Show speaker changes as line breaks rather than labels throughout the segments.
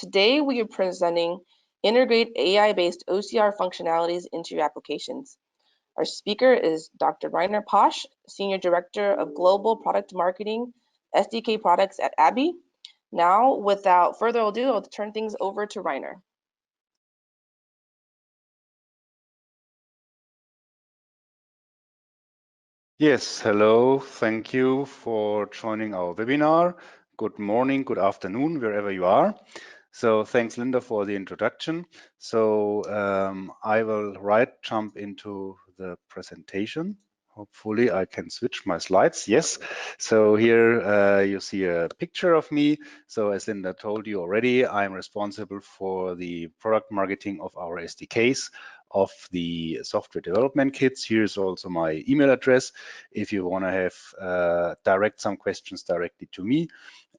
Today we are presenting Integrate AI-based OCR functionalities into your applications. Our speaker is Dr. Rainer Posch, Senior Director of Global Product Marketing, SDK Products at ABBYY. Now, without further ado, I'll turn things over to Rainer.
Yes, hello. Thank you for joining our webinar. Good morning, good afternoon, wherever you are. So thanks, Linda, for the introduction. So I will jump into the presentation. Hopefully I can switch my slides. Yes. So here you see a picture of me. So as Linda told you already, I'm responsible for the product marketing of our SDKs of the software development kits. Here's also my email address if you want to have direct some questions directly to me.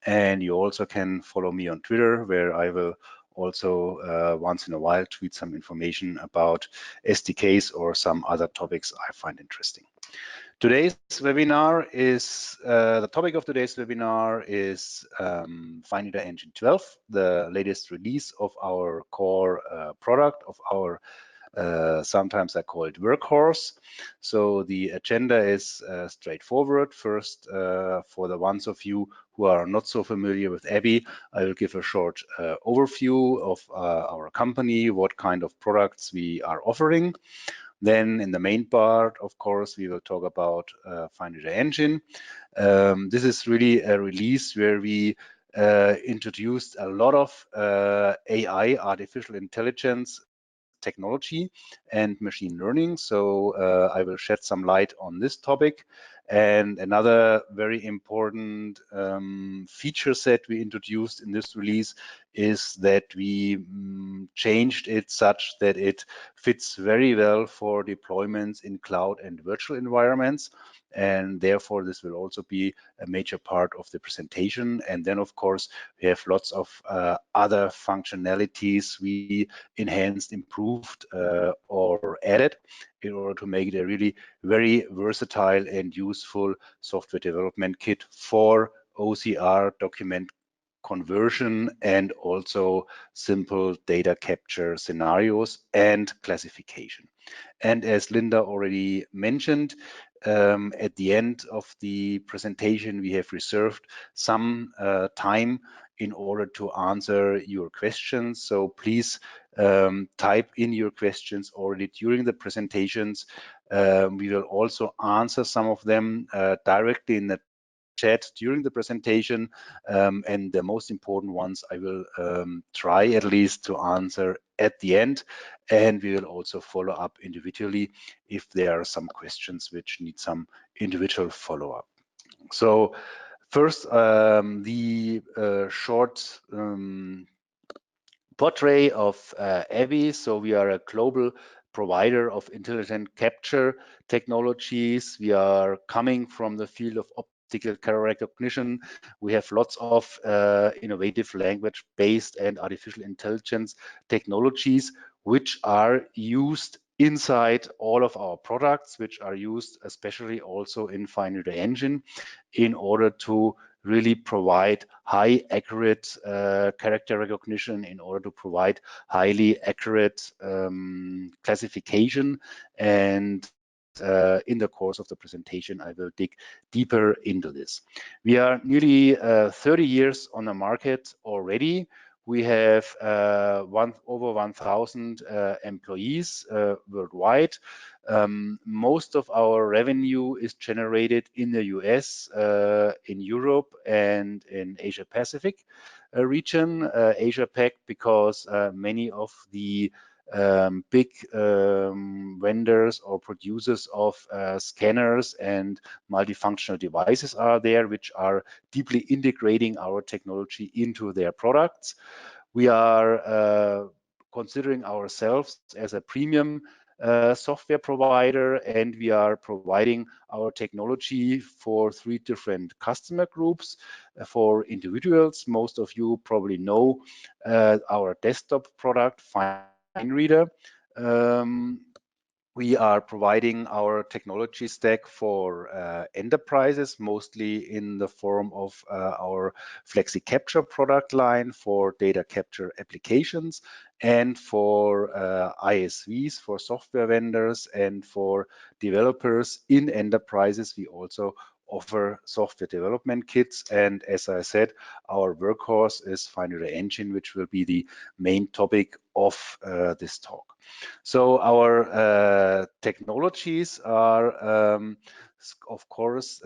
And you also can follow me on Twitter, where I will also once in a while tweet some information about SDKs or some other topics I find interesting. Today's webinar is, the topic of today's webinar is FineReader Engine 12, the latest release of our core product, of our sometimes I call it workhorse. So the agenda is straightforward. First, for the ones of you who are not so familiar with ABBYY, I will give a short overview of our company, what kind of products we are offering. Then in the main part, of course, we will talk about FineReader Engine. This is really a release where we introduced a lot of AI, artificial intelligence, technology and machine learning. So I will shed some light on this topic. And another very important feature set we introduced in this release is that we changed it such that it fits very well for deployments in cloud and virtual environments. And therefore, this will also be a major part of the presentation. And then, of course, we have lots of other functionalities we enhanced, improved, or added in order to make it a really very versatile and useful software development kit for OCR document conversion and also simple data capture scenarios and classification. And as Linda already mentioned, at the end of the presentation, we have reserved some time in order to answer your questions. So please type in your questions already during the presentations. We will also answer some of them directly in the chat during the presentation, and the most important ones I will try at least to answer at the end, and we will also follow up individually if there are some questions which need some individual follow-up. So first, the short portrait of ABBYY. So we are a global provider of intelligent capture technologies. We are coming from the field of optical character recognition. We have lots of innovative language-based and artificial intelligence technologies which are used inside all of our products, which are used especially also in FineReader Engine in order to really provide high accurate character recognition, in order to provide highly accurate classification. And in the course of the presentation, I will dig deeper into this. We are nearly 30 years on the market already. We have over 1,000 employees worldwide. Most of our revenue is generated in the US, in Europe, and in Asia Pacific region. Asia Pac because many of the big vendors or producers of scanners and multifunctional devices are there, which are deeply integrating our technology into their products. We are considering ourselves as a premium software provider, and we are providing our technology for 3 different customer groups. For individuals, most of you probably know our desktop product, FineReader. we are providing our technology stack for enterprises, mostly in the form of our Flexi Capture product line for data capture applications, and for ISVs, for software vendors, and for developers in enterprises. We also offer software development kits. And as I said, our workhorse is FineReader Engine, which will be the main topic of this talk. So our technologies are, of course,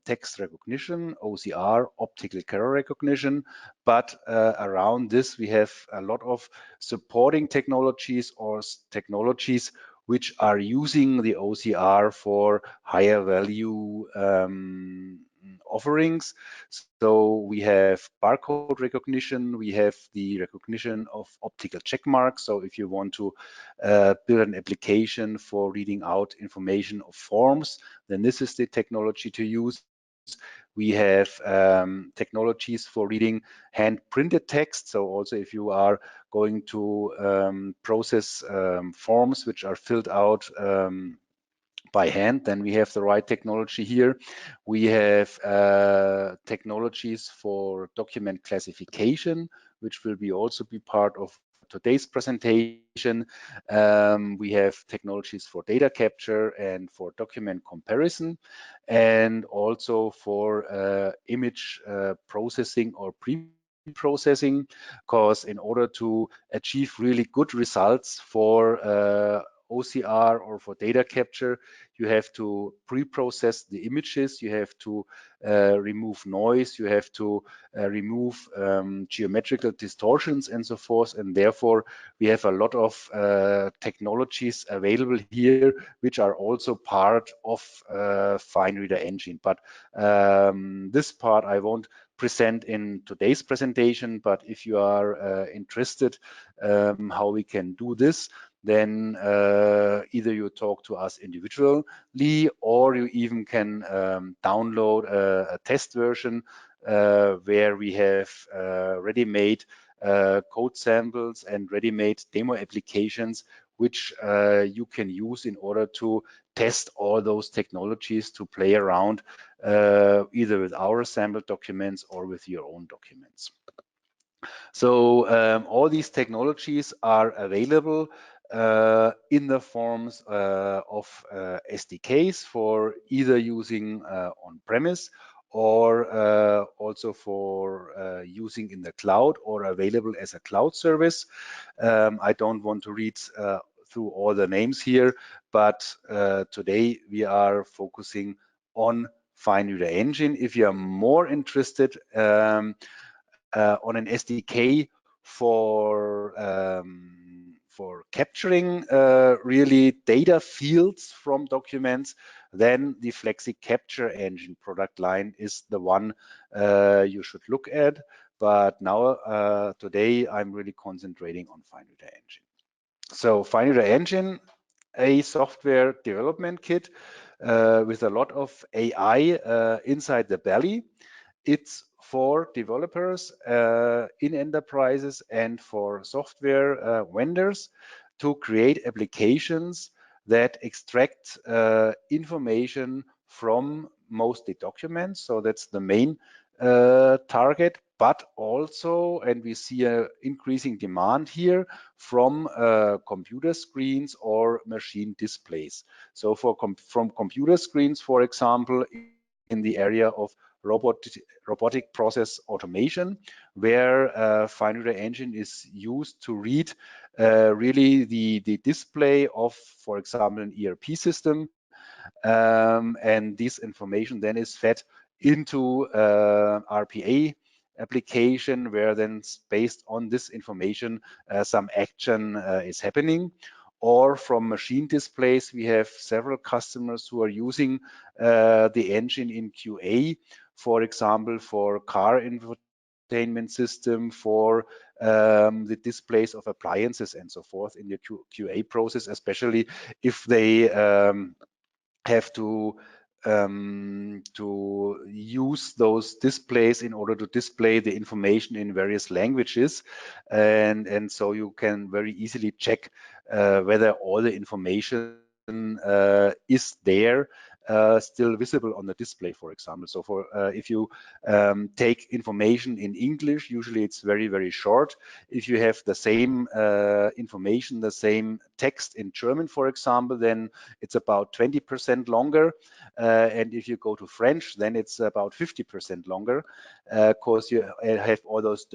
text recognition, OCR, optical character recognition, but around this we have a lot of supporting technologies or technologies which are using the OCR for higher value offerings. So we have barcode recognition, we have the recognition of optical check marks. So if you want to build an application for reading out information of forms, then this is the technology to use. We have technologies for reading hand printed text. So also if you are going to process forms which are filled out by hand, then we have the right technology here. We have technologies for document classification, which will be also be part of today's presentation. We have technologies for data capture and for document comparison, and also for image processing or pre-processing, because in order to achieve really good results for OCR or for data capture, you have to pre-process the images, you have to remove noise, you have to remove geometrical distortions and so forth, and therefore we have a lot of technologies available here which are also part of FineReader Engine. But this part I won't present in today's presentation, but if you are interested how we can do this, then either you talk to us individually, or you even can download a test version where we have ready-made code samples and ready-made demo applications which you can use in order to test all those technologies, to play around either with our sample documents or with your own documents. So all these technologies are available in the forms of SDKs for either using on-premise or also for using in the cloud or available as a cloud service. I don't want to read through all the names here, but today we are focusing on FineReader Engine. If you are more interested on an SDK for capturing really data fields from documents, then the Flexi Capture Engine product line is the one you should look at. But now today I'm really concentrating on FineReader Engine. So FineReader Engine, a software development kit with a lot of AI inside the belly. It's for developers in enterprises and for software vendors to create applications that extract information from mostly documents. So that's the main target, but also, and we see an increasing demand here, from computer screens or machine displays. So from computer screens, for example, in the area of robotic process automation, where FineReader Engine is used to read really the display of, for example, an ERP system, and this information then is fed into RPA application, where then based on this information some action is happening. Or from machine displays, we have several customers who are using the engine in QA, for example, for car infotainment system, for the displays of appliances and so forth in the QA process, especially if they have to use those displays in order to display the information in various languages, and so you can very easily check whether all the information is there still visible on the display, for example. So for if you take information in English, usually it's very, very short. If you have the same information, the same text in German, for example, then it's about 20% longer. And if you go to French, then it's about 50% longer, because you have all those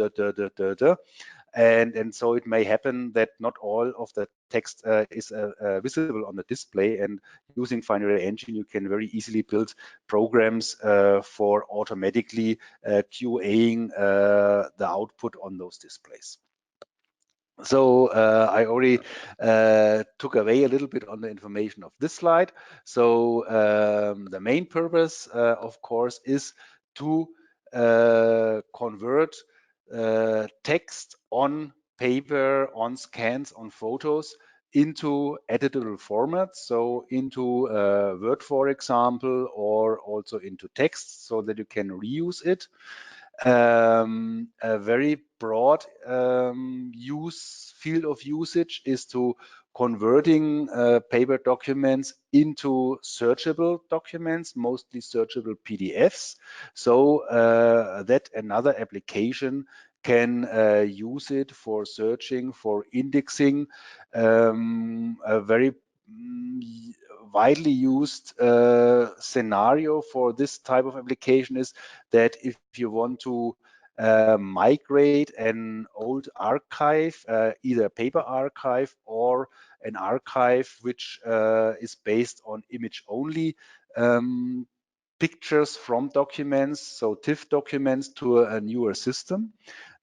and so it may happen that not all of the text is visible on the display, and using FineReader Engine you can very easily build programs for automatically QAing the output on those displays. So I already took away a little bit on the information of this slide. So the main purpose, of course, is to convert text on paper, on scans, on photos into editable formats, so into Word, for example, or also into text, so that you can reuse it. A very broad field of usage is to converting paper documents into searchable documents, mostly searchable PDFs, so that another application can use it for searching, for indexing. A very widely used scenario for this type of application is that if you want to migrate an old archive, either a paper archive or an archive which is based on image only pictures from documents, so TIFF documents, to a newer system,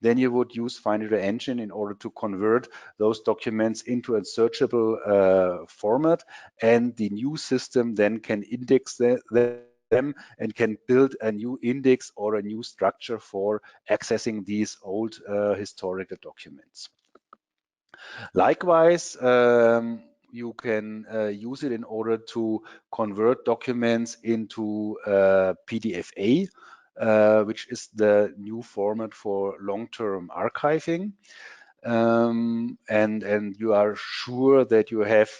then you would use FineReader Engine in order to convert those documents into a searchable format, and the new system then can index them and can build a new index or a new structure for accessing these old historical documents. Likewise, you can use it in order to convert documents into PDF-A, which is the new format for long-term archiving. And you are sure that you have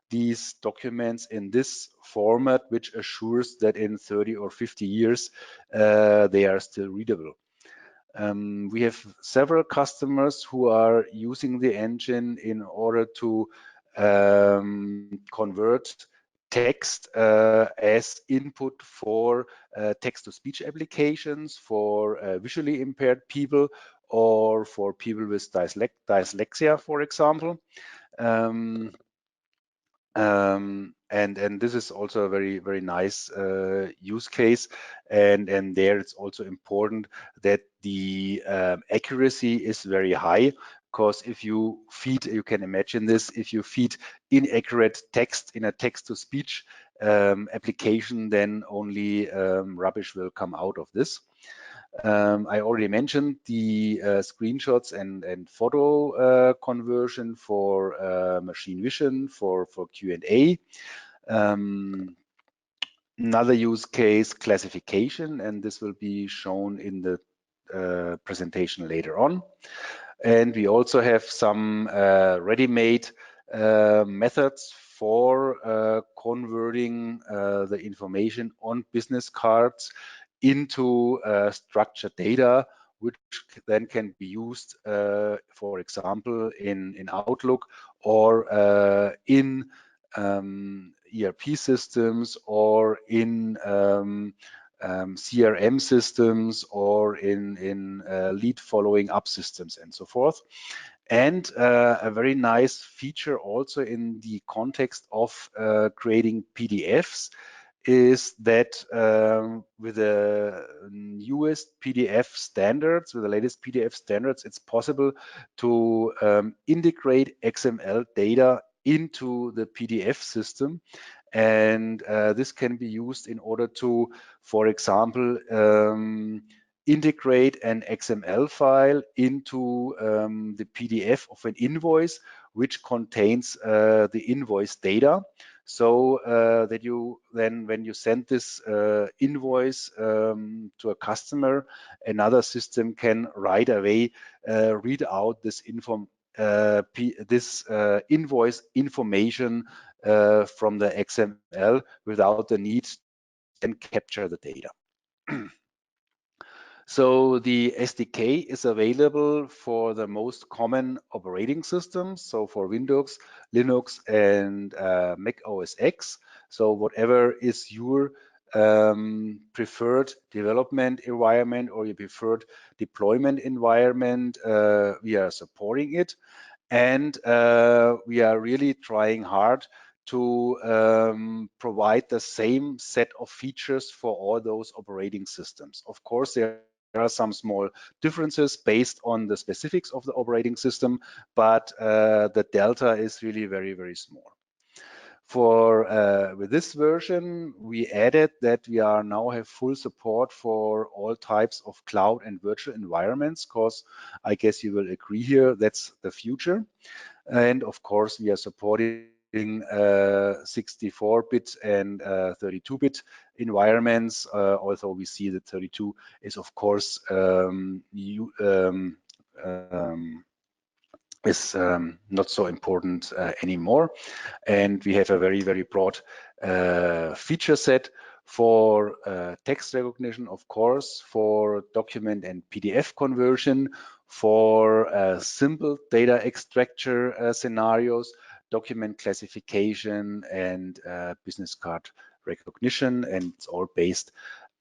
these documents in this format, which assures that in 30 or 50 years they are still readable. We have several customers who are using the engine in order to convert text as input for text-to-speech applications for visually impaired people or for people with dyslexia, for example. And this is also a very, very nice use case, and there it's also important that the accuracy is very high, because if you feed, you can imagine this, if you feed inaccurate text in a text-to-speech application, then only rubbish will come out of this. I already mentioned the screenshots and photo conversion for machine vision, for Q&A. Another use case, classification, and this will be shown in the presentation later on. And we also have some ready-made methods for converting the information on business cards into structured data, which then can be used, for example, in Outlook or in ERP systems or in CRM systems or in lead following up systems and so forth. And a very nice feature also in the context of creating PDFs is that with the newest PDF standards, with the latest PDF standards, it's possible to integrate XML data into the PDF system. And this can be used in order to, for example, integrate an XML file into the PDF of an invoice, which contains the invoice data, so that you then, when you send this invoice to a customer, another system can right away read out this invoice information from the XML without the need to then capture the data. So the SDK is available for the most common operating systems, so for Windows, Linux, and Mac OS X. So whatever is your preferred development environment or your preferred deployment environment, we are supporting it. And we are really trying hard to provide the same set of features for all those operating systems. Of course, there are some small differences based on the specifics of the operating system, but the delta is really very, very small. For with this version, we added that we are now have full support for all types of cloud and virtual environments, because I guess you will agree here that's the future. And of course, we are supporting 64-bit and 32-bit environments, although we see that 32 is, of course, not so important anymore. And we have a very, very broad feature set for text recognition, of course, for document and PDF conversion, for simple data extractor scenarios, document classification, and business card recognition, and it's all based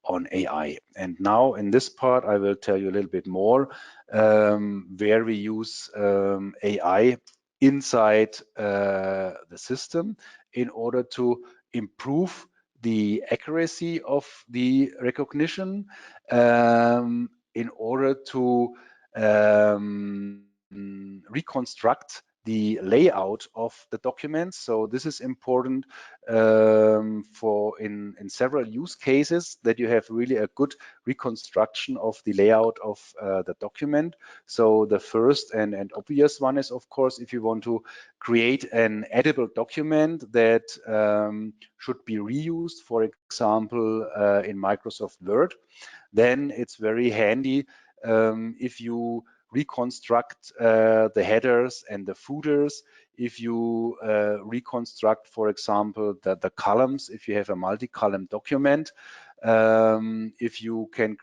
on AI. And now in this part, I will tell you a little bit more where we use AI inside the system in order to improve the accuracy of the recognition, in order to reconstruct the layout of the documents. So this is important for in several use cases, that you have really a good reconstruction of the layout of the document. So the first and obvious one is, of course, if you want to create an editable document that should be reused, for example, in Microsoft Word, then it's very handy if you reconstruct the headers and the footers, if you reconstruct, for example, the columns, if you have a multi-column document, if you can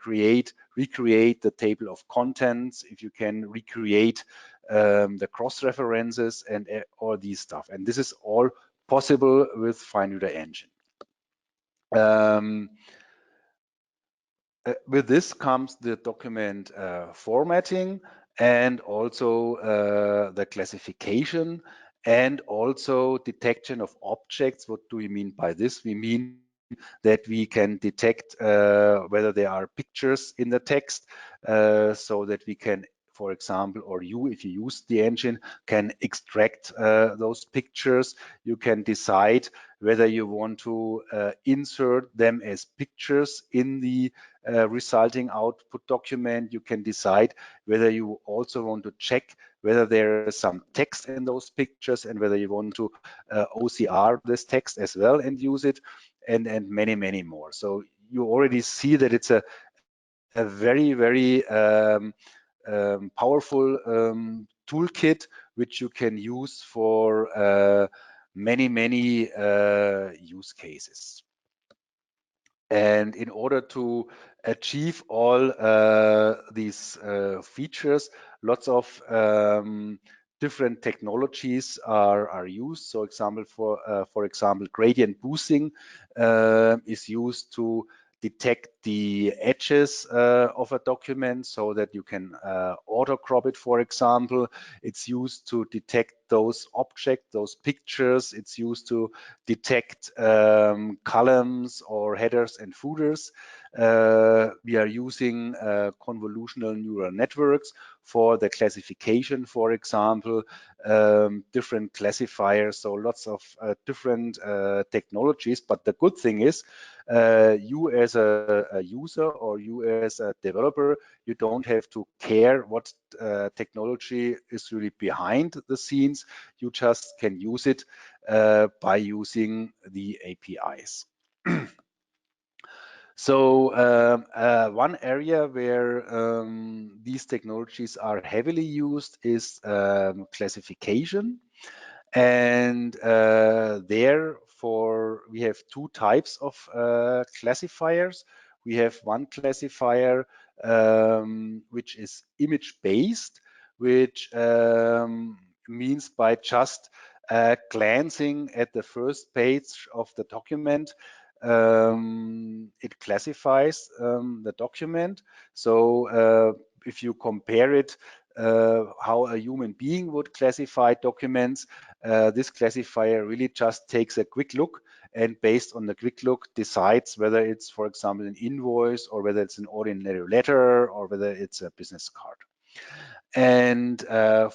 recreate the table of contents, if you can recreate the cross-references and all these stuff. And this is all possible with FineReader Engine. With this comes the document formatting, and also the classification, and also detection of objects. What do we mean by this? We mean that we can detect whether there are pictures in the text, so that we can, for example, or you, if you use the engine, can extract those pictures. You can decide whether you want to insert them as pictures in the resulting output document. You can decide whether you also want to check whether there is some text in those pictures, and whether you want to OCR this text as well and use it, and many, many more. So you already see that it's a very, very powerful toolkit, which you can use for many, many use cases. And in order to achieve all these features, lots of different technologies are used. So for example, gradient boosting is used to detect the edges of a document, so that you can auto crop it, for example. It's used to detect those objects, those pictures. It's used to detect columns or headers and footers. We are using convolutional neural networks for the classification, for example, different classifiers, so lots of different technologies. But the good thing is, you as a user, or you as a developer, you don't have to care what technology is really behind the scenes. You just can use it by using the APIs. So one area where these technologies are heavily used is classification. And therefore, we have two types of classifiers. We have one classifier which is image-based, which means by just glancing at the first page of the document, it classifies the document. So if you compare it how a human being would classify documents, this classifier really just takes a quick look, and based on the quick look decides whether it's, for example, an invoice, or whether it's an ordinary letter, or whether it's a business card. And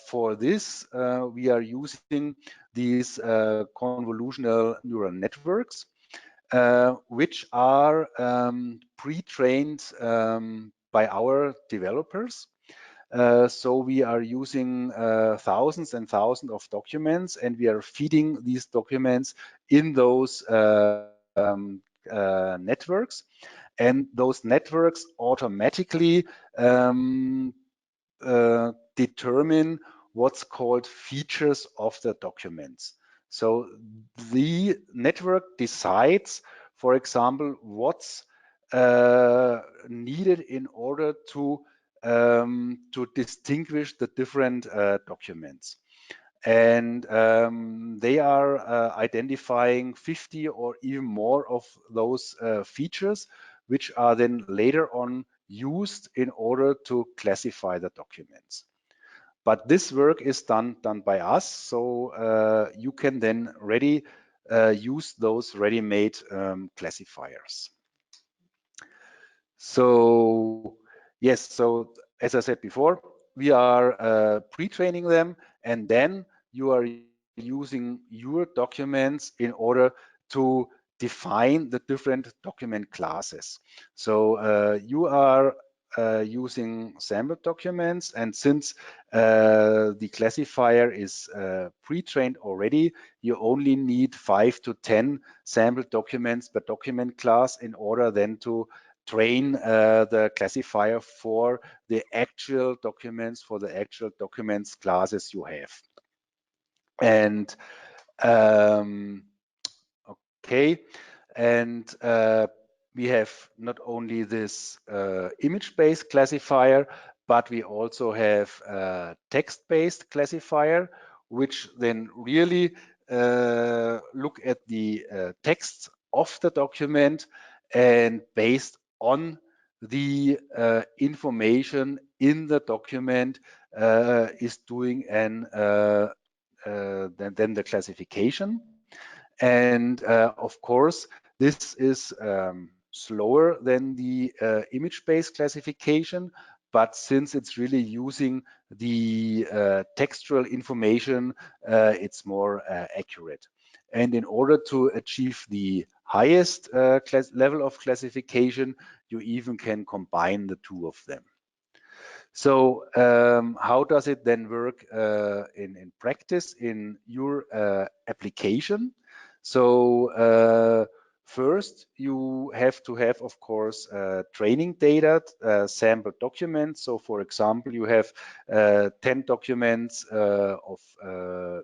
for this, we are using these convolutional neural networks, which are pre-trained by our developers. So we are using thousands and thousands of documents, and we are feeding these documents in those networks. And those networks automatically determine what's called features of the documents. So the network decides, for example, what's needed in order to distinguish the different documents. And they are identifying 50 or even more of those features, which are then later on used in order to classify the documents. But this work is done by us, so you can then use those ready-made classifiers. So yes, so as I said before, we are pre-training them, and then you are using your documents in order to define the different document classes. So you are using sample documents, and since the classifier is pre-trained already, you only need 5 to 10 sample documents per document class in order then to train the classifier for the actual documents, classes you have. And okay, and we have not only this image-based classifier, but we also have a text-based classifier, which then really look at the text of the document, and based on the information in the document is doing then the classification. And of course, this is slower than the image-based classification, but since it's really using the textual information, it's more accurate. And in order to achieve the highest level of classification, you even can combine the two of them. So how does it then work in practice in your application? So first, you have to have, of course, training data, sample documents. So for example, you have 10 documents of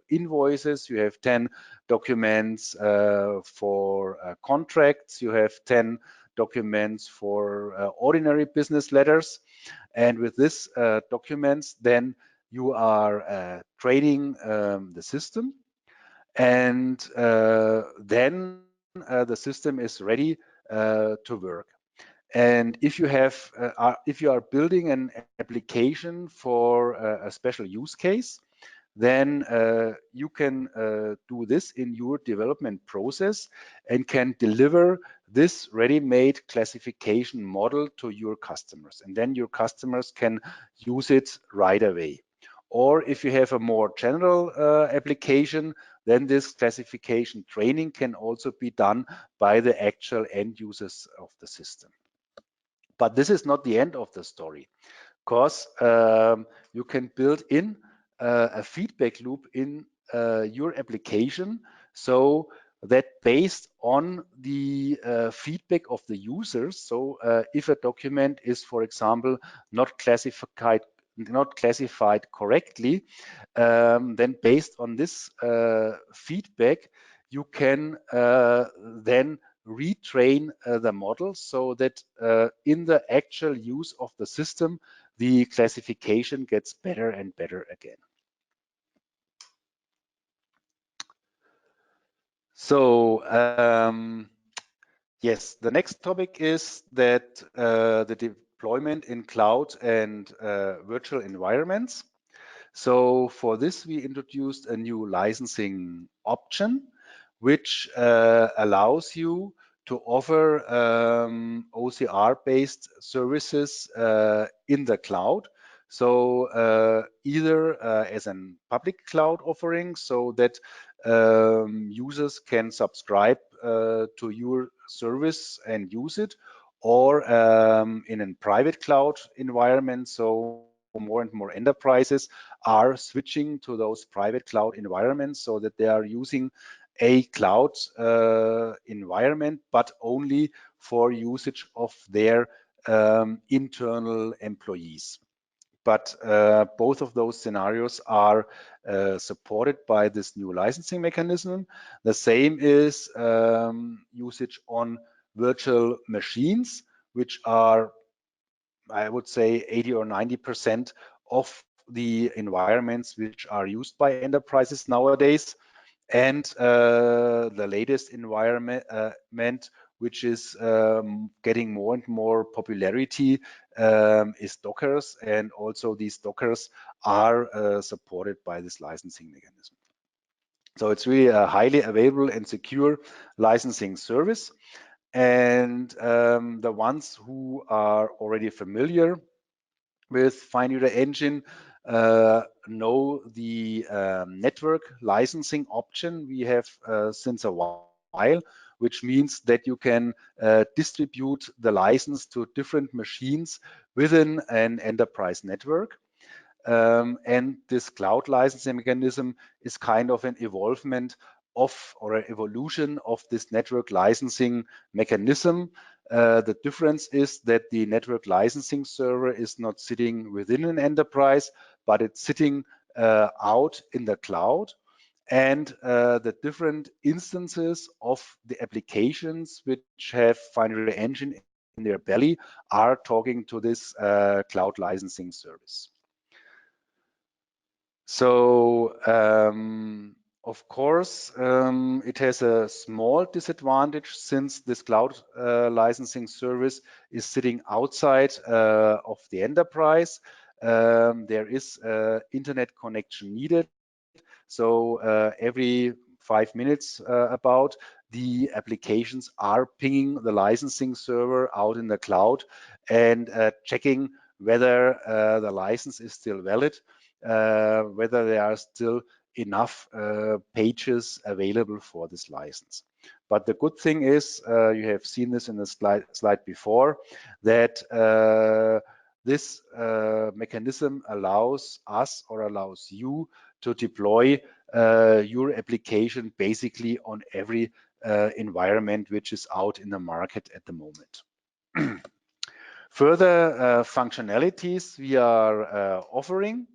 invoices, you have 10 documents for contracts, you have 10 documents for ordinary business letters. And with this documents, then you are training the system, and then the system is ready to work. And if you are building an application for a special use case, then you can do this in your development process and can deliver this ready-made classification model to your customers. And then your customers can use it right away. Or if you have a more general application, then this classification training can also be done by the actual end users of the system. But this is not the end of the story, because you can build in a feedback loop in your application, so that based on the feedback of the users, so if a document is, for example, not not classified correctly, then based on this feedback, you can then retrain the model so that in the actual use of the system, the classification gets better and better again. So yes, the next topic is that the deployment in cloud and virtual environments. So for this, we introduced a new licensing option, which allows you to offer OCR-based services in the cloud. So either as a public cloud offering, so that users can subscribe to your service and use it, or in a private cloud environment. So more and more enterprises are switching to those private cloud environments so that they are using a cloud environment, but only for usage of their internal employees. But both of those scenarios are supported by this new licensing mechanism. The same is usage on virtual machines, which are, I would say, 80 or 90% of the environments which are used by enterprises nowadays. And the latest environment which is getting more and more popularity is Dockers, and also these Dockers are supported by this licensing mechanism. So it's really a highly available and secure licensing service. And the ones who are already familiar with FineReader Engine know the network licensing option we have since a while, which means that you can distribute the license to different machines within an enterprise network. And this cloud licensing mechanism is kind of an evolvement of, or an evolution of this network licensing mechanism. The difference is that the network licensing server is not sitting within an enterprise, but it's sitting out in the cloud. And the different instances of the applications which have FineReader Engine in their belly are talking to this cloud licensing service. So of course, it has a small disadvantage since this cloud licensing service is sitting outside of the enterprise. There is internet connection needed. So every 5 minutes about, the applications are pinging the licensing server out in the cloud and checking whether the license is still valid, whether there are still enough pages available for this license. But the good thing is, you have seen this in the slide before, that this mechanism allows us, or allows you, to deploy your application basically on every environment which is out in the market at the moment. Further functionalities we are offering.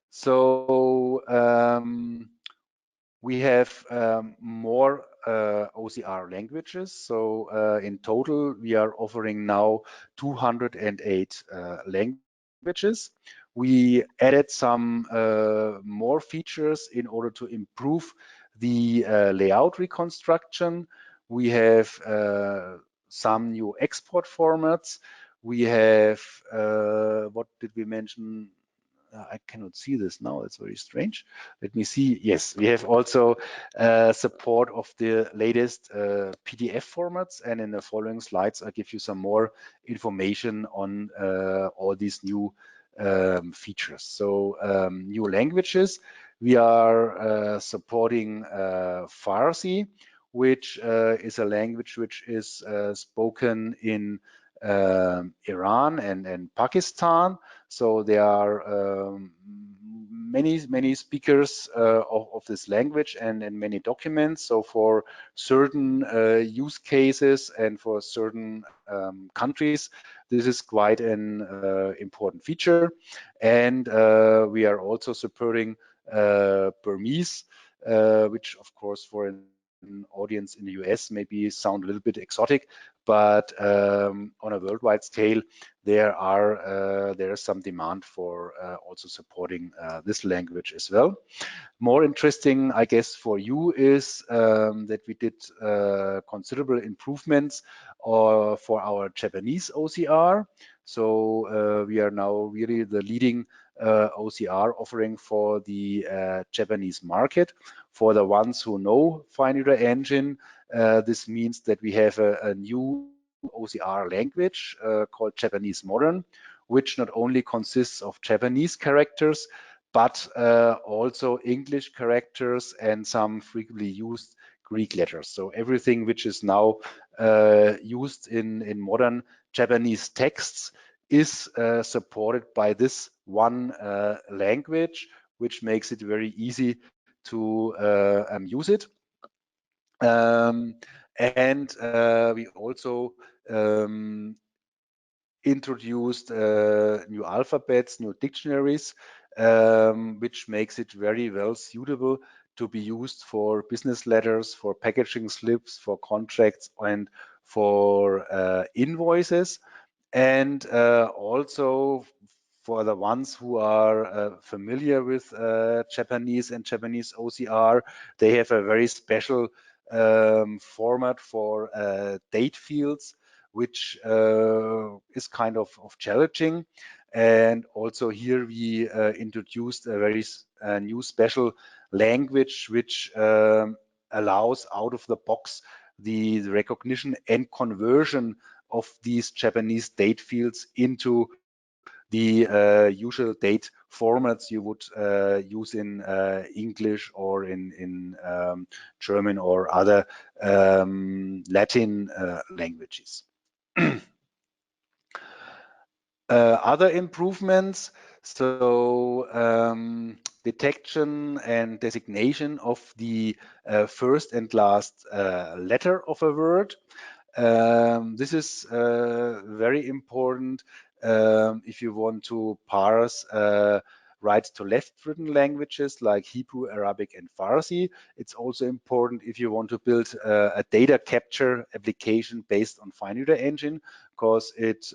So we have more OCR languages. So in total, we are offering now 208 languages. We added some more features in order to improve the layout reconstruction. We have some new export formats. We have, what did we mention? I cannot see this now. It's very strange. Let me see. Yes, we have also support of the latest PDF formats. And in the following slides, I'll give you some more information on all these new features. So new languages. We are supporting Farsi, which is a language which is spoken in Iran and Pakistan. So there are many speakers of this language and many documents. So for certain use cases and for certain countries, This is quite an important feature. And we are also supporting Burmese, which of course for an audience in the US maybe sound a little bit exotic, but on a worldwide scale, there is some demand for also supporting this language as well. More interesting, I guess, for you is that we did considerable improvements for our Japanese OCR. So we are now really the leading OCR offering for the Japanese market. For the ones who know FineReader Engine, this means that we have a new OCR language called Japanese Modern, which not only consists of Japanese characters, but also English characters and some frequently used Greek letters. So everything which is now used in modern Japanese texts is supported by this one language, which makes it very easy to use it. And we also introduced new alphabets, new dictionaries, which makes it very well suitable to be used for business letters, for packaging slips, for contracts, and for invoices. And also for the ones who are familiar with Japanese and Japanese OCR, they have a very special format for date fields, which is kind of challenging. And also here we introduced a very new special language, which allows out of the box the recognition and conversion of these Japanese date fields into the usual date formats you would use in English or in German or other Latin languages. Other improvements, so detection and designation of the first and last letter of a word. This is very important if you want to parse right to left written languages like Hebrew, Arabic, and Farsi. It's also important if you want to build a data capture application based on FineReader Engine, because it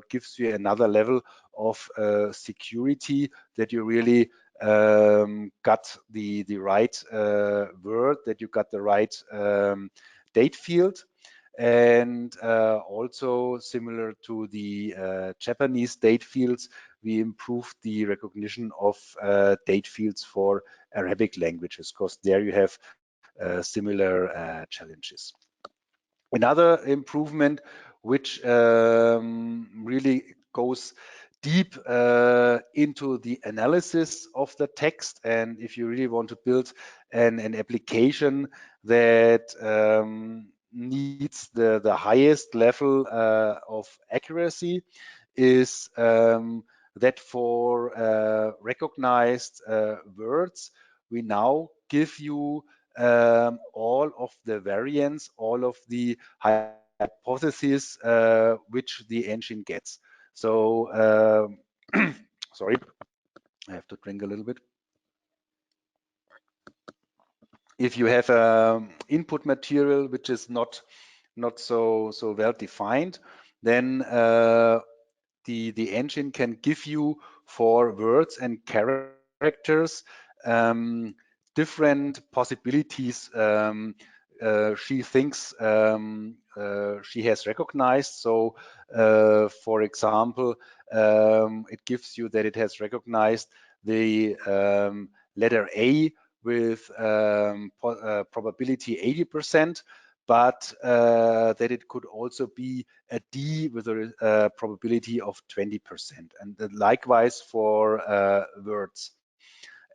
gives you another level of security that you really got the right word, that you got the right date field. And also similar to the Japanese date fields, we improved the recognition of date fields for Arabic languages, because there you have similar challenges. Another improvement, which really goes deep into the analysis of the text, and if you really want to build an application that needs the highest level of accuracy, is that for recognized words, we now give you all of the variants, all of the hypotheses which the engine gets. So, sorry, I have to drink a little bit. If you have input material which is not so well defined, then the engine can give you for words and characters different possibilities she thinks she has recognized. So for example, it gives you that it has recognized the letter A with probability 80%, but that it could also be a D with a probability of 20%, and likewise for words.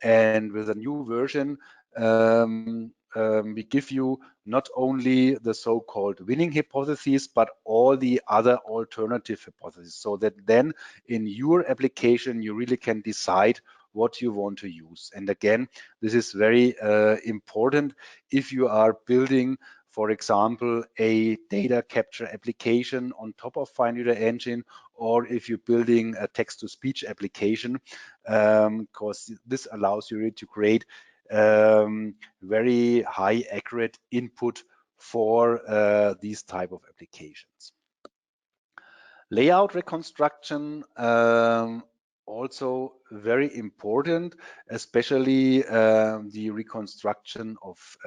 And with a new version, we give you not only the so-called winning hypotheses, but all the other alternative hypotheses, so that then in your application, you really can decide what you want to use. And again, this is very important if you are building, for example, a data capture application on top of FineReader Engine, or if you're building a text-to-speech application, because this allows you to create very high accurate input for these type of applications. Layout reconstruction, also very important, especially the reconstruction of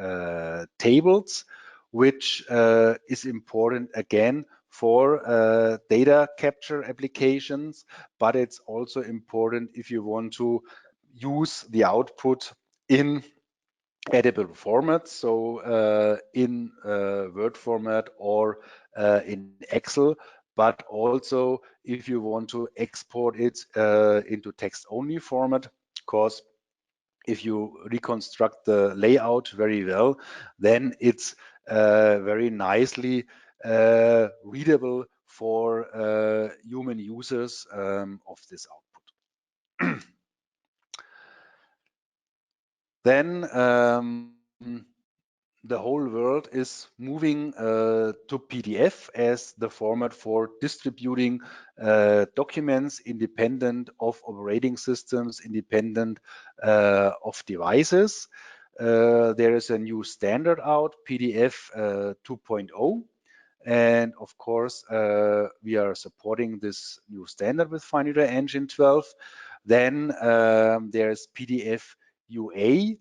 tables, which is important again for data capture applications, but it's also important if you want to use the output in editable formats, so in Word format or in Excel, but also if you want to export it into text-only format, because if you reconstruct the layout very well, then it's very nicely readable for human users of this output. Then the whole world is moving to PDF as the format for distributing documents independent of operating systems, independent of devices. There is a new standard out, PDF 2.0. And of course, we are supporting this new standard with FineReader Engine 12. Then there's PDF UA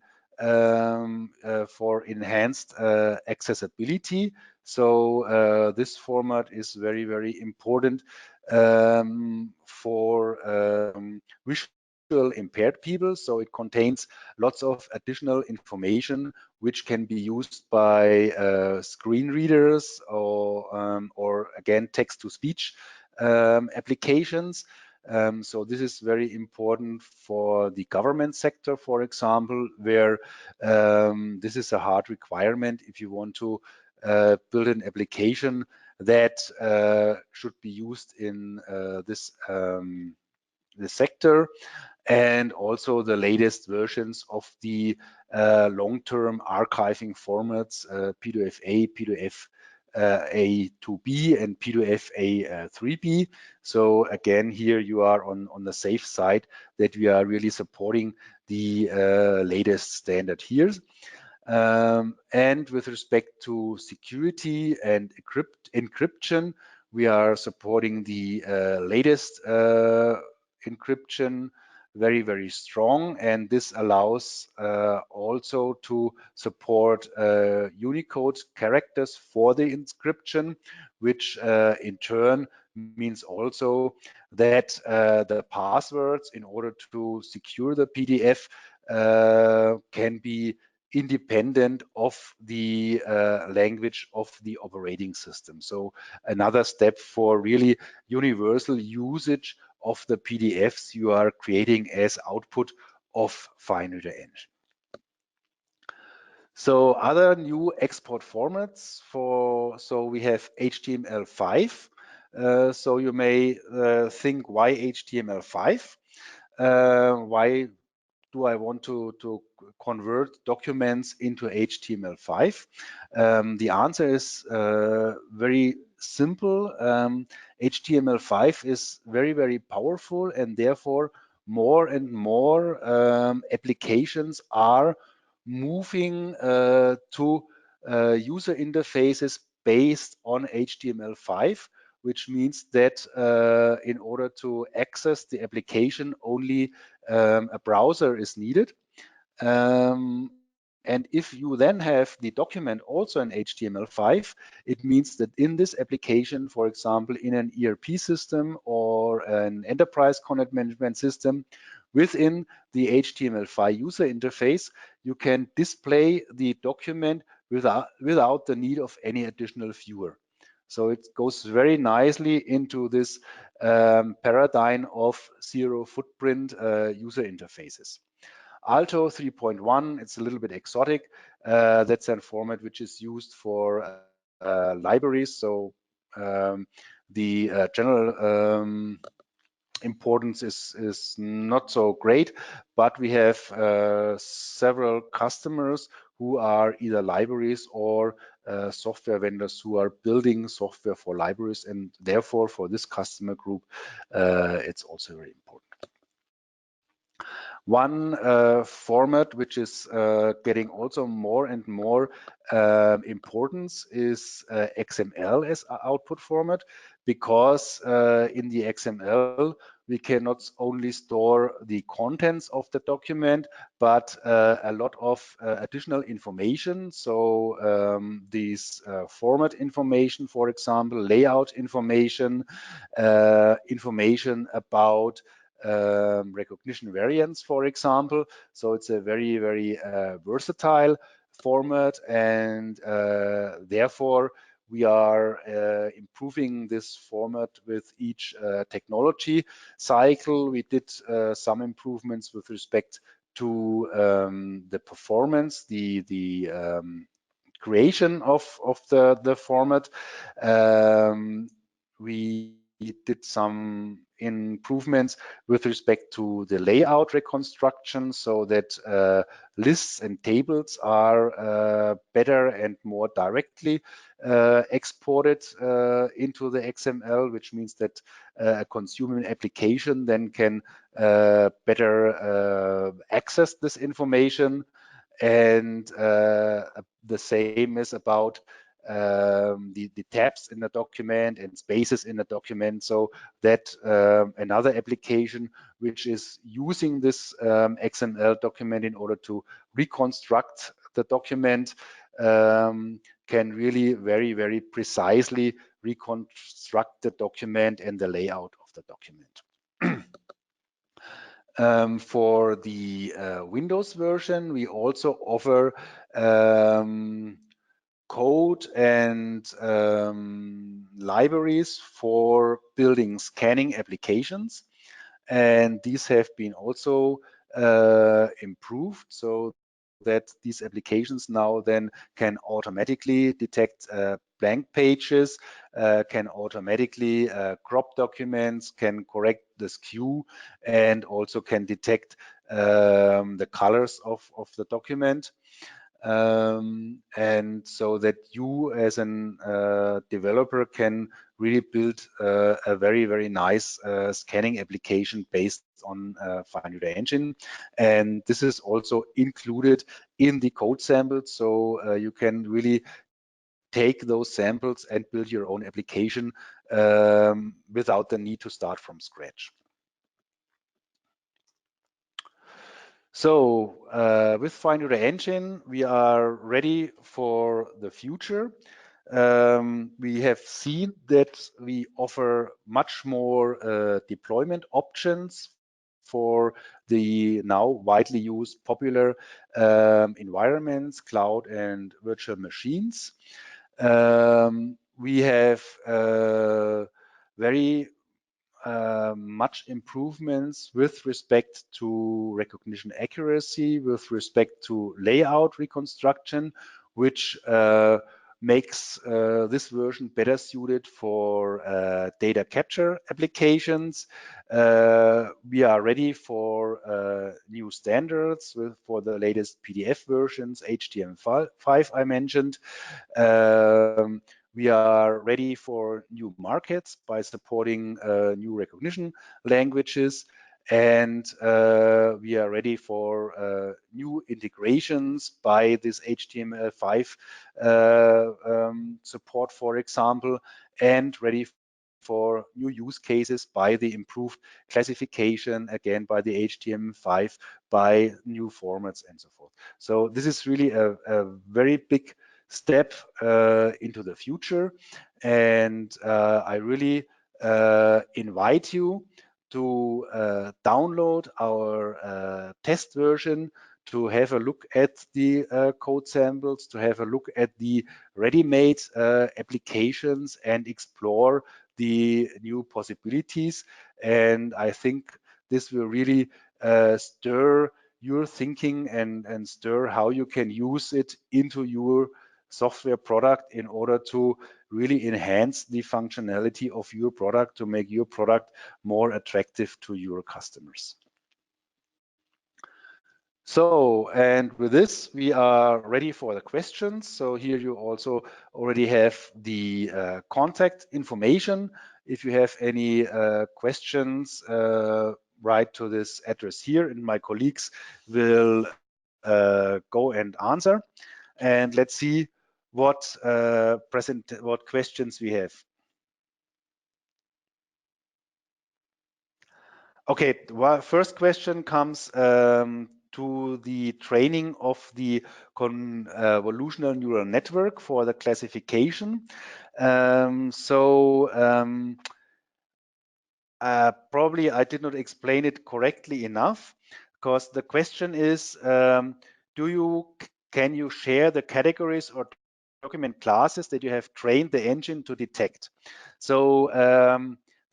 for enhanced accessibility. So this format is very, very important for visual impaired people. So it contains lots of additional information which can be used by screen readers or again text-to-speech applications. So this is very important for the government sector, for example, where this is a hard requirement if you want to build an application that should be used in this sector, and also the latest versions of the long-term archiving formats, P2FA, P2F A2B and P2F A3B. So again, here you are on the safe side that we are really supporting the latest standard here. And with respect to security and encryption, we are supporting the latest encryption very, very strong. And this allows also to support Unicode characters for the encryption, which in turn means also that the passwords in order to secure the PDF can be independent of the language of the operating system. So another step for really universal usage of the PDFs you are creating as output of FineReader Engine. So other new export formats so we have HTML5. So you may think, why HTML5? Why do I want to convert documents into HTML5? The answer is very simple. HTML5 is very, very powerful, and therefore more and more applications are moving to user interfaces based on HTML5, which means that in order to access the application, only a browser is needed. And if you then have the document also in HTML5, it means that in this application, for example, in an ERP system or an enterprise content management system, within the HTML5 user interface, you can display the document without the need of any additional viewer. So it goes very nicely into this paradigm of zero footprint user interfaces. Alto 3.1, it's a little bit exotic. That's a format which is used for libraries. So the general importance is not so great, but we have several customers who are either libraries or software vendors who are building software for libraries, and therefore for this customer group it's also very important. One format which is getting also more and more importance is XML as output format, because in the XML we can not only store the contents of the document, but a lot of additional information. So these format information, for example, layout information, information about recognition variants, for example. So it's a very, very versatile format, and therefore we are improving this format with each technology cycle. We did some improvements with respect to the performance, the creation of the format. We did some improvements with respect to the layout reconstruction, so that lists and tables are better and more directly exported into the XML, which means that a consuming application then can better access this information. And the same is about the tabs in the document and spaces in the document, so that another application which is using this XML document in order to reconstruct the document can really very, very precisely reconstruct the document and the layout of the document. For the Windows version, we also offer code and libraries for building scanning applications. And these have been also improved, so that these applications now then can automatically detect blank pages, can automatically crop documents, can correct the skew, and also can detect the colors of the document. And so that you as an developer can really build a very, very nice scanning application based on FineReader Engine. And this is also included in the code samples, so you can really take those samples and build your own application without the need to start from scratch. So with FineReader Engine, we are ready for the future. We have seen that we offer much more deployment options for the now widely used popular environments, cloud and virtual machines. We have very much improvements with respect to recognition accuracy, with respect to layout reconstruction, which makes this version better suited for data capture applications. We are ready for new standards for the latest PDF versions, HTML5 I mentioned. We are ready for new markets by supporting new recognition languages, and we are ready for new integrations by this HTML5 support, for example, and ready for new use cases by the improved classification, again by the HTML5, by new formats and so forth. So this is really a very big step into the future, and I really invite you to download our test version, to have a look at the code samples, to have a look at the ready-made applications and explore the new possibilities. And I think this will really stir your thinking and stir how you can use it into your software product in order to really enhance the functionality of your product to make your product more attractive to your customers. So, and with this, we are ready for the questions. So here you also already have the contact information. If you have any questions, write to this address here, and my colleagues will go and answer. And let's see what what questions we have. Okay, well, first question comes to the training of the convolutional neural network for the classification. Probably I did not explain it correctly enough, because the question is, can you share the categories or document classes that you have trained the engine to detect? So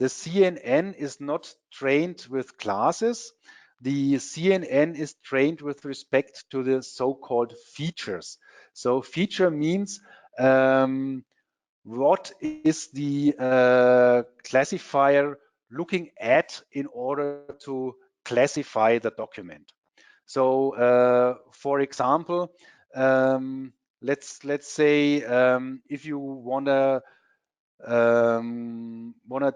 the CNN is not trained with classes. The CNN is trained with respect to the so-called features. So feature means what is the classifier looking at in order to classify the document. So for example, let's say if you wanna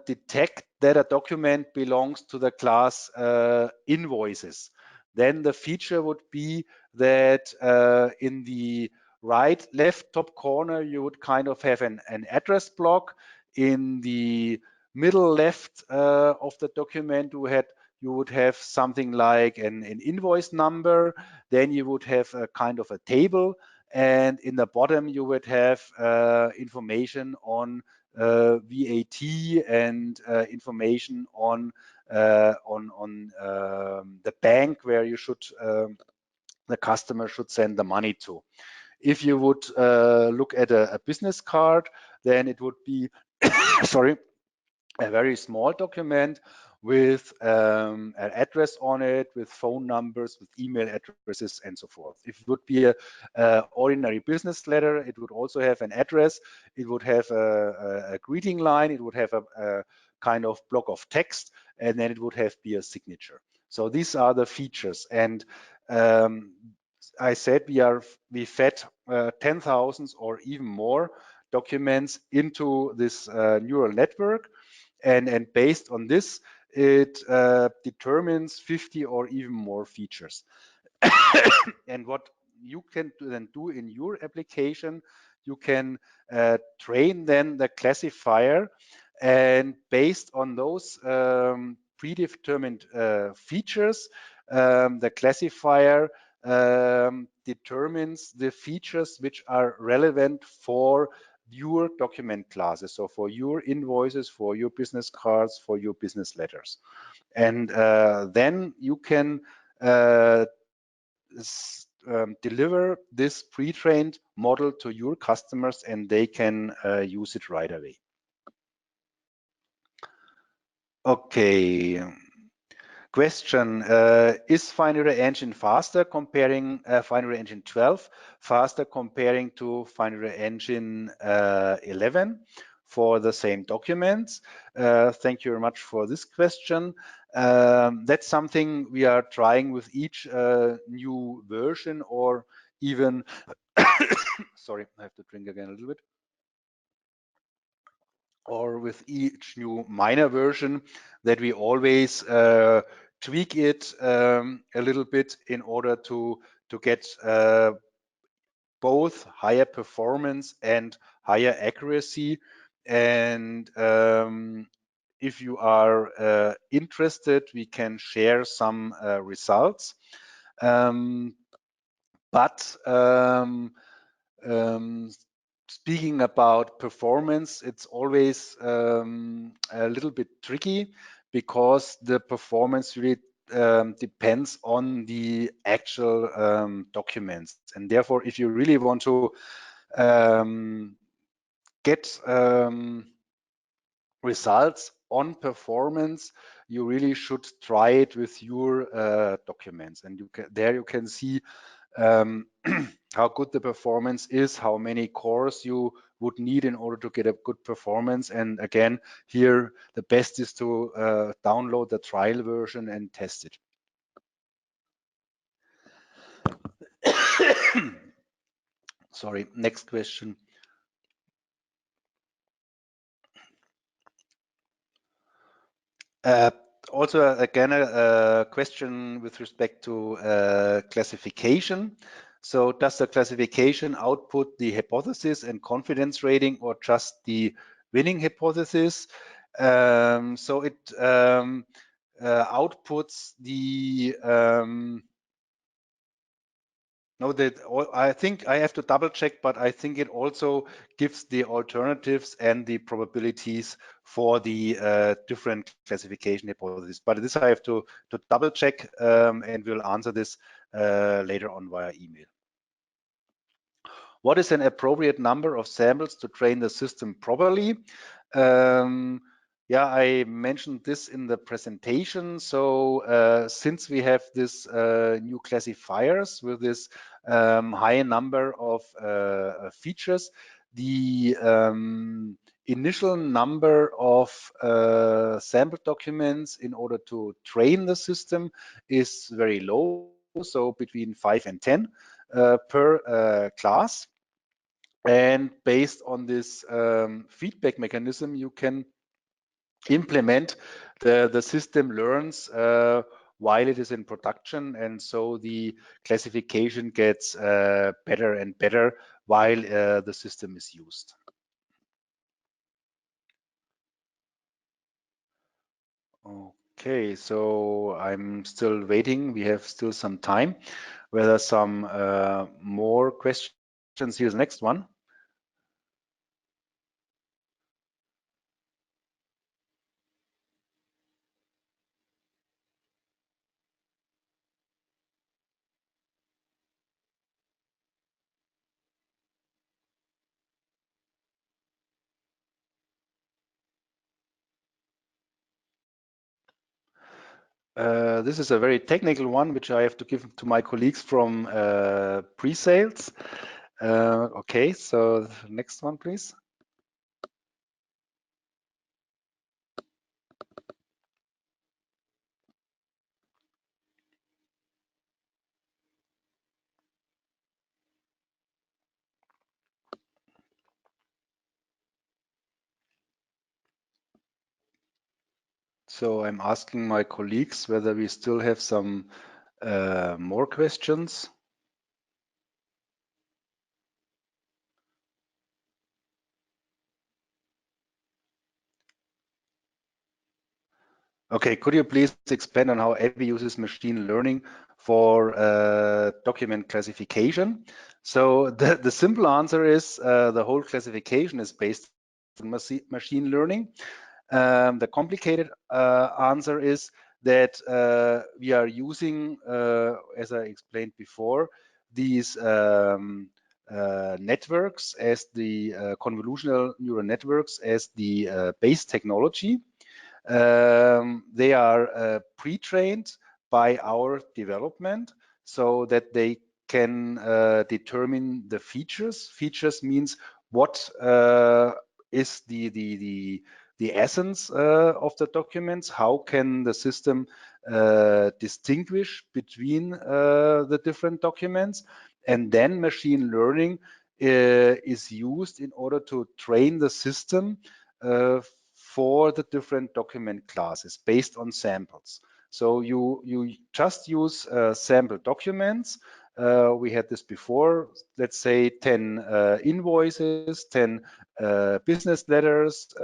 detect that a document belongs to the class invoices, then the feature would be that in the left top corner, you would kind of have an address block. In the middle left of the document, you would have something like an invoice number. Then you would have a kind of a table, and in the bottom you would have information on VAT and information on the bank where you should the customer should send the money to. If you would look at a business card, then it would be sorry, a very small document with an address on it, with phone numbers, with email addresses, and so forth. If it would be a ordinary business letter, it would also have an address. It would have a greeting line. It would have a kind of block of text, and then it would have be a signature. So these are the features. And I said we fed 10,000 or even more documents into this neural network. And based on this, it determines 50 or even more features. And what you can then do in your application, you can train then the classifier, and based on those predetermined features, the classifier determines the features which are relevant for your document classes, so for your invoices, for your business cards, for your business letters. And then you can deliver this pre-trained model to your customers, and they can use it right away. Okay. Question, is FineReader Engine faster comparing FineReader Engine 12, faster comparing to FineReader Engine 11 for the same documents? Thank you very much for this question. That's something we are trying with each new version, or even, sorry, I have to drink again a little bit. Or with each new minor version, that we always tweak it a little bit in order to get both higher performance and higher accuracy. And if you are interested, we can share some results. Speaking about performance, it's always a little bit tricky, because the performance really depends on the actual documents. And therefore, if you really want to get results on performance, you really should try it with your documents. And you can see how good the performance is, how many cores you would need in order to get a good performance. And again, here the best is to download the trial version and test it. Sorry, next question. Also, again, a question with respect to classification. So does the classification output the hypothesis and confidence rating or just the winning hypothesis? So it outputs the no, that I think I have to double check, but I think it also gives the alternatives and the probabilities for the different classification hypotheses. But this I have to double check, and we'll answer this later on via email. What is an appropriate number of samples to train the system properly? Yeah, I mentioned this in the presentation. So since we have this new classifiers with this high number of features, the initial number of sample documents in order to train the system is very low, so between 5 and 10 per class. And based on this feedback mechanism, you can implement the system learns while it is in production, and so the classification gets better and better while the system is used. Okay, so I'm still waiting. We have still some time. Whether some more questions? Here's the next one. This is a very technical one, which I have to give to my colleagues from pre-sales. Okay, so next one, please. So I'm asking my colleagues whether we still have some more questions. Okay, could you please expand on how ABBYY uses machine learning for document classification? So the simple answer is the whole classification is based on machine learning. The complicated answer is that we are using, as I explained before, these networks as the convolutional neural networks as the base technology. They are pre-trained by our development so that they can determine the features. Features means what is the essence of the documents. How can the system distinguish between the different documents? And then machine learning is used in order to train the system for the different document classes based on samples. So you just use sample documents. We had this before, let's say 10 invoices, 10 business letters,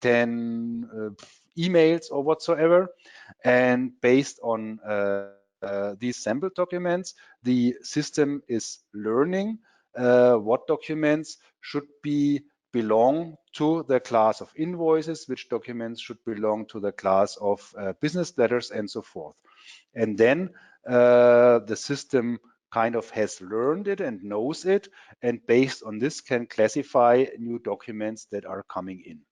10 emails or whatsoever. And based on these sample documents, the system is learning what documents should belong to the class of invoices, which documents should belong to the class of business letters, and so forth. And then the system kind of has learned it and knows it, and based on this can classify new documents that are coming in.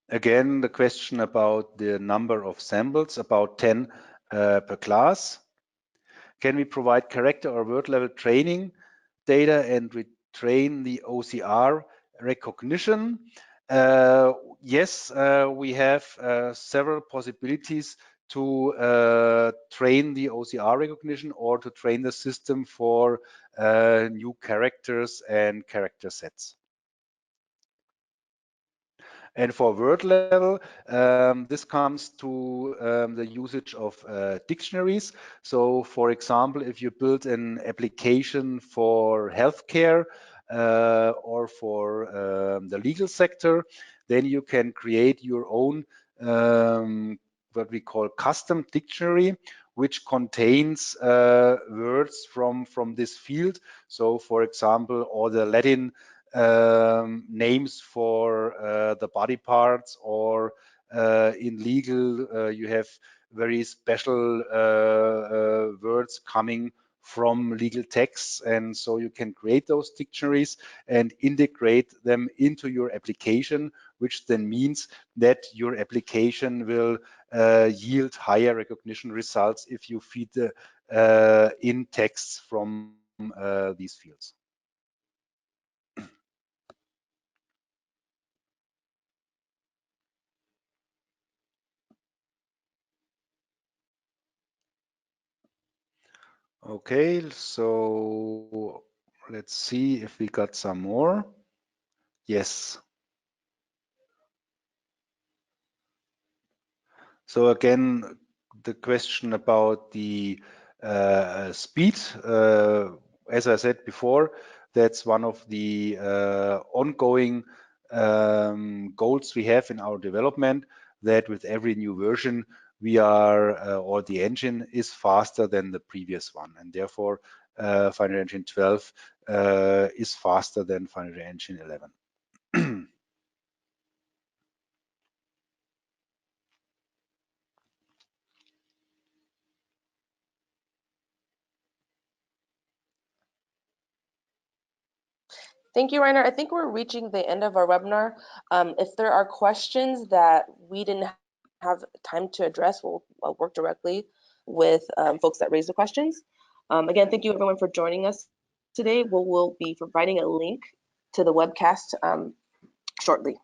Again, the question about the number of samples, about 10 per class. Can we provide character or word level training data and retrain the OCR recognition? Yes, we have several possibilities to train the OCR recognition or to train the system for new characters and character sets. And for word level, this comes to the usage of dictionaries. So, for example, if you build an application for healthcare or for the legal sector, then you can create your own what we call custom dictionary, which contains words from this field. So, for example, all the Latin names for the body parts, or in legal you have very special words coming from legal texts, and so you can create those dictionaries and integrate them into your application, which then means that your application will yield higher recognition results if you feed the in texts from these fields. Okay, so let's see if we got some more. Yes. So again, the question about the speed, as I said before, that's one of the ongoing goals we have in our development, that with every new version we are, or the engine is faster than the previous one, and therefore FineReader Engine 12 is faster than FineReader Engine 11.
Thank you, Rainer. I think we're reaching the end of our webinar. If there are questions that we didn't have time to address, we'll work directly with folks that raised the questions. Again, thank you everyone for joining us today. We'll be providing a link to the webcast shortly.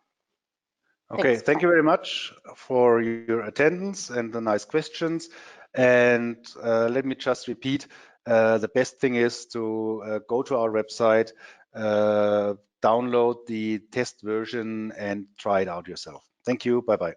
Okay,
Thanks.
thank you very much for your attendance and the nice questions. And let me just repeat, the best thing is to go to our website, download the test version and try it out yourself. Thank you, bye-bye.